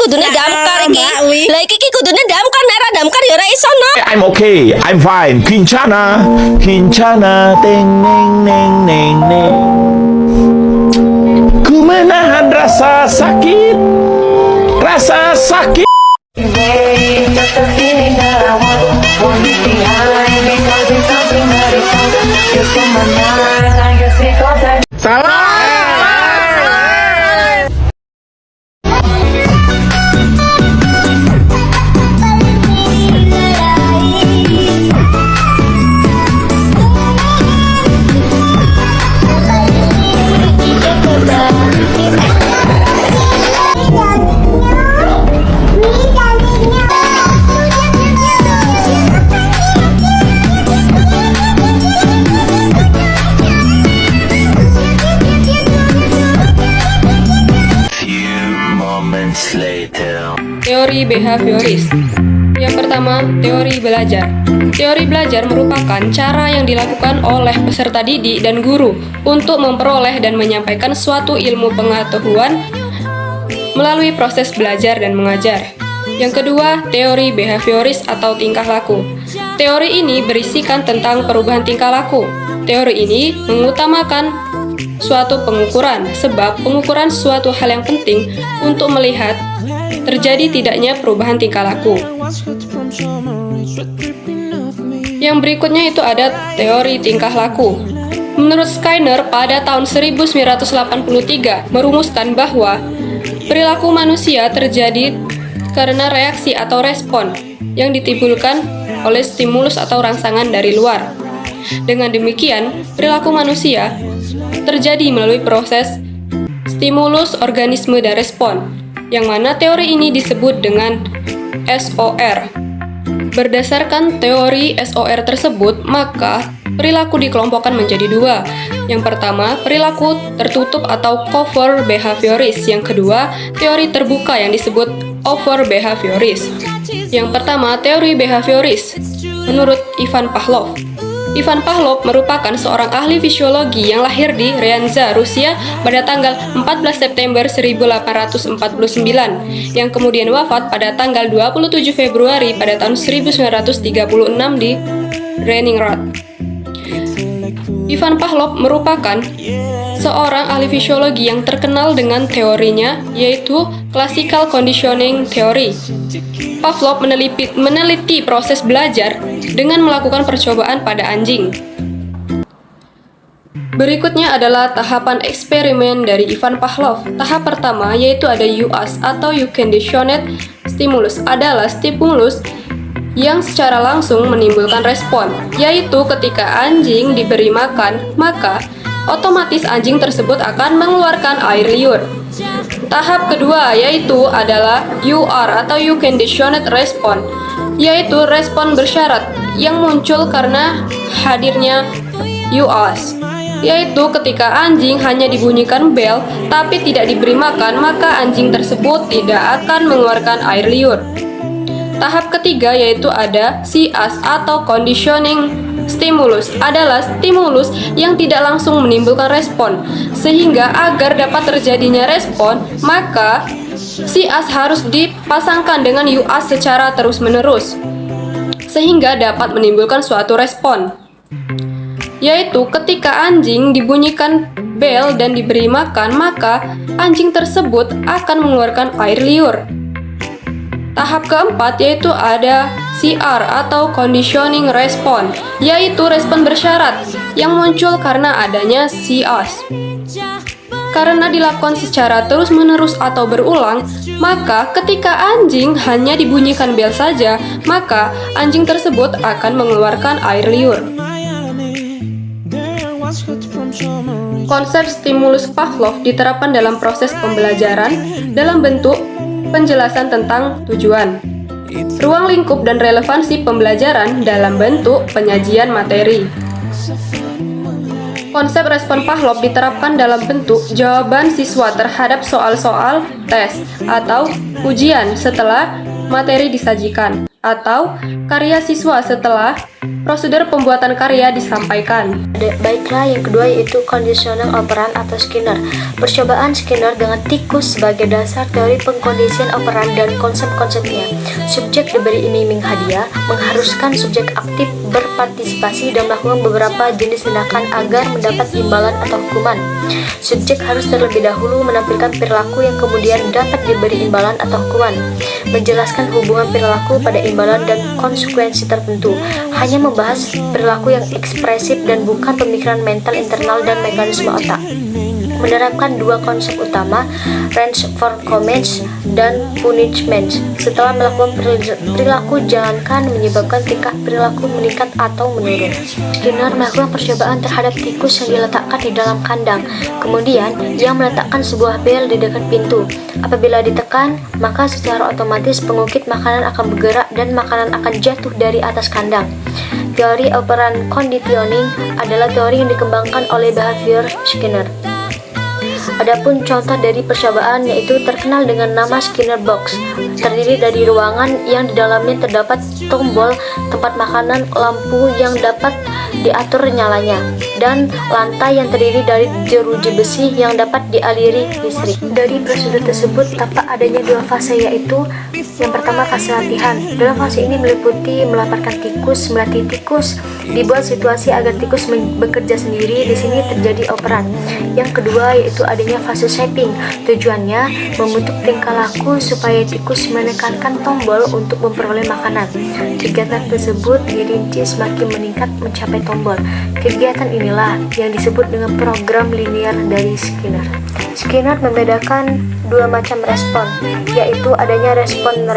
kudune damkar iki. Lah iki kudune damkar nek ora damkar ya ora iso no. I'm okay, I'm fine. Kincana, kincana, ting neng neng neng neng. Ku menahan rasa sakit, rasa sakit. Salah. Teori behavioris. Yang pertama, teori belajar. Teori belajar merupakan cara yang dilakukan oleh peserta didik dan guru untuk memperoleh dan menyampaikan suatu ilmu pengetahuan melalui proses belajar dan mengajar. Yang kedua, teori behavioris atau tingkah laku. Teori ini berisikan tentang perubahan tingkah laku. Teori ini mengutamakan suatu pengukuran, sebab pengukuran suatu hal yang penting untuk melihat terjadi tidaknya perubahan tingkah laku. Yang berikutnya itu ada teori tingkah laku. Menurut Skinner pada tahun 1983 merumuskan bahwa perilaku manusia terjadi karena reaksi atau respon yang ditimbulkan oleh stimulus atau rangsangan dari luar. Dengan demikian, perilaku manusia terjadi melalui proses stimulus, organisme, dan respon, yang mana teori ini disebut dengan SOR. Berdasarkan teori SOR tersebut, maka perilaku dikelompokkan menjadi dua. Yang pertama, perilaku tertutup atau covert behavioris. Yang kedua, teori terbuka yang disebut overt behavioris. Yang pertama, teori behavioris. Menurut Ivan Pavlov, Ivan Pavlov merupakan seorang ahli fisiologi yang lahir di Ryanza, Rusia pada tanggal 14 September 1849, yang kemudian wafat pada tanggal 27 Februari pada tahun 1936 di Leningrad. Ivan Pavlov merupakan seorang ahli fisiologi yang terkenal dengan teorinya, yaitu classical conditioning theory. Pavlov meneliti proses belajar dengan melakukan percobaan pada anjing. Berikutnya adalah tahapan eksperimen dari Ivan Pavlov. Tahap pertama yaitu ada UAS atau You Conditioned Stimulus, adalah stimulus yang secara langsung menimbulkan respon, yaitu ketika anjing diberi makan, maka otomatis anjing tersebut akan mengeluarkan air liur. Tahap kedua yaitu adalah UR atau You Conditioned Response, yaitu respon bersyarat yang muncul karena hadirnya UAS, yaitu ketika anjing hanya dibunyikan bel tapi tidak diberi makan, maka anjing tersebut tidak akan mengeluarkan air liur. Tahap ketiga yaitu ada CAS atau Conditioning Stimulus, adalah stimulus yang tidak langsung menimbulkan respon, sehingga agar dapat terjadinya respon, maka CAS harus dipasangkan dengan UAS secara terus-menerus, sehingga dapat menimbulkan suatu respon, yaitu ketika anjing dibunyikan bel dan diberi makan, maka anjing tersebut akan mengeluarkan air liur. Tahap keempat yaitu ada CR atau Conditioning Response, yaitu respon bersyarat yang muncul karena adanya CAS. Karena dilakukan secara terus-menerus atau berulang, maka ketika anjing hanya dibunyikan bel saja, maka anjing tersebut akan mengeluarkan air liur. Konsep stimulus Pavlov diterapkan dalam proses pembelajaran dalam bentuk penjelasan tentang tujuan, ruang lingkup dan relevansi pembelajaran dalam bentuk penyajian materi. Konsep respon Pavlov diterapkan dalam bentuk jawaban siswa terhadap soal-soal tes atau ujian setelah materi disajikan, atau karya siswa setelah prosedur pembuatan karya disampaikan. Baiklah, yang kedua yaitu conditional operand atau Skinner. Percobaan Skinner dengan tikus sebagai dasar teori pengkondisian operand dan konsep-konsepnya. Subjek diberi iming-iming hadiah, mengharuskan subjek aktif berpartisipasi dan melakukan beberapa jenis tindakan agar mendapat imbalan atau hukuman. Subjek harus terlebih dahulu menampilkan perilaku yang kemudian dapat diberi imbalan atau hukuman. Menjelaskan hubungan perilaku pada imbalan dan konsekuensi tertentu. Hanya membahas perilaku yang ekspresif dan bukan pemikiran mental internal dan mekanisme otak. Menerapkan dua konsep utama, range for comments dan punishment. Setelah melakukan perilaku, jangankan menyebabkan tingkah perilaku meningkat atau menurun. Skinner melakukan percobaan terhadap tikus yang diletakkan di dalam kandang. Kemudian, ia meletakkan sebuah bel di dekat pintu. Apabila ditekan, maka secara otomatis pengukit makanan akan bergerak dan makanan akan jatuh dari atas kandang. Teori operant conditioning adalah teori yang dikembangkan oleh behavior Skinner. Adapun contoh dari percobaan yaitu terkenal dengan nama Skinner Box, terdiri dari ruangan yang di dalamnya terdapat tombol tempat makanan, lampu yang dapat diatur nyalanya, dan lantai yang terdiri dari jeruji besi yang dapat dialiri listrik. Dari prosedur tersebut tampak adanya dua fase, yaitu yang pertama fase latihan. Dalam fase ini meliputi melaparkan tikus, melatih tikus, dibuat situasi agar tikus bekerja sendiri. Di sini terjadi operan. Yang kedua yaitu adanya fase shaping. Tujuannya membentuk tingkah laku supaya tikus menekankan tombol untuk memperoleh makanan. Kegiatan tersebut dirinci semakin meningkat mencapai tombol. Kegiatan inilah yang disebut dengan program linear dari Skinner. Skinner membedakan dua macam respon, yaitu adanya respon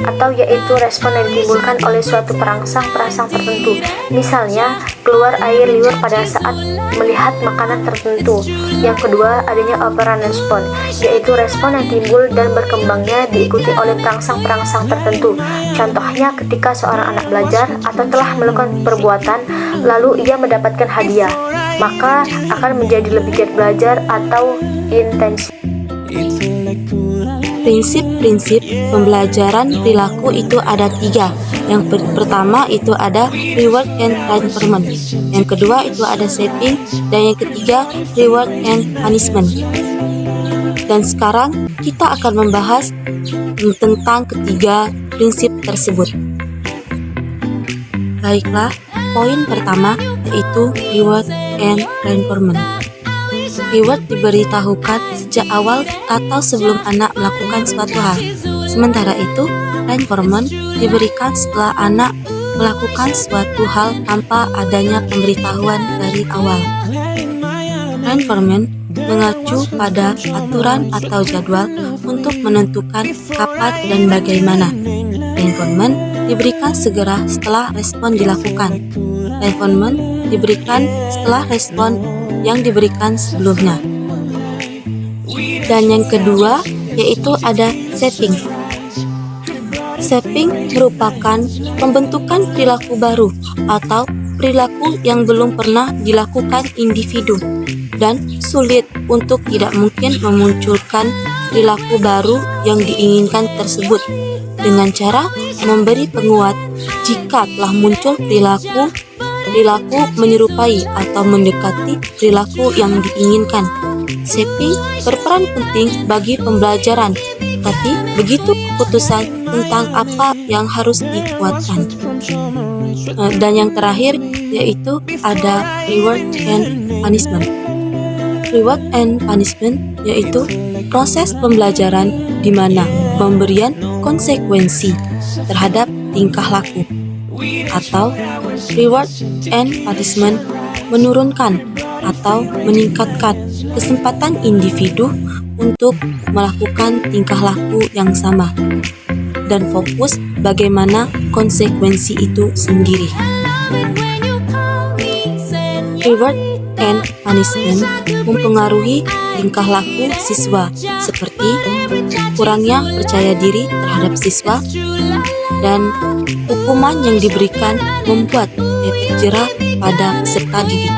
atau yaitu respon yang ditimbulkan oleh suatu perangsang tertentu. Misalnya, keluar air liur pada saat melihat makanan tertentu. Yang kedua, adanya operant respon, yaitu respon yang timbul dan berkembangnya diikuti oleh perangsang tertentu. Contohnya ketika seorang anak belajar atau telah melakukan perbuatan, lalu ia mendapatkan hadiah, maka akan menjadi lebih giat belajar atau intensif. Prinsip-prinsip pembelajaran perilaku itu ada 3. Yang pertama itu ada reward and reinforcement. Yang kedua itu ada setting, dan yang ketiga reward and punishment. Dan sekarang kita akan membahas tentang ketiga prinsip tersebut. Baiklah, poin pertama yaitu reward and reinforcement. Reward diberitahukan sejak awal atau sebelum anak melakukan suatu hal. Sementara itu, reinforcement diberikan setelah anak melakukan suatu hal tanpa adanya pemberitahuan dari awal. Reinforcement mengacu pada aturan atau jadwal untuk menentukan kapan dan bagaimana. Reinforcement diberikan segera setelah respon dilakukan. Reinforcement diberikan setelah respon yang diberikan sebelumnya. Dan yang kedua yaitu ada setting. Setting merupakan pembentukan perilaku baru atau perilaku yang belum pernah dilakukan individu dan sulit untuk tidak mungkin memunculkan perilaku baru yang diinginkan tersebut dengan cara memberi penguat jika telah muncul perilaku menyerupai atau mendekati perilaku yang diinginkan. Setting berperan penting bagi pembelajaran, tapi begitu keputusan tentang apa yang harus dikuatkan. Dan yang terakhir yaitu ada reward and punishment. Reward and punishment yaitu proses pembelajaran di mana pemberian konsekuensi terhadap tingkah laku, atau reward and punishment menurunkan atau meningkatkan kesempatan individu untuk melakukan tingkah laku yang sama dan fokus bagaimana konsekuensi itu sendiri. Reward and punishment mempengaruhi tingkah laku siswa seperti kurangnya percaya diri terhadap siswa, dan hukuman yang diberikan membuat efek jera pada peserta didik.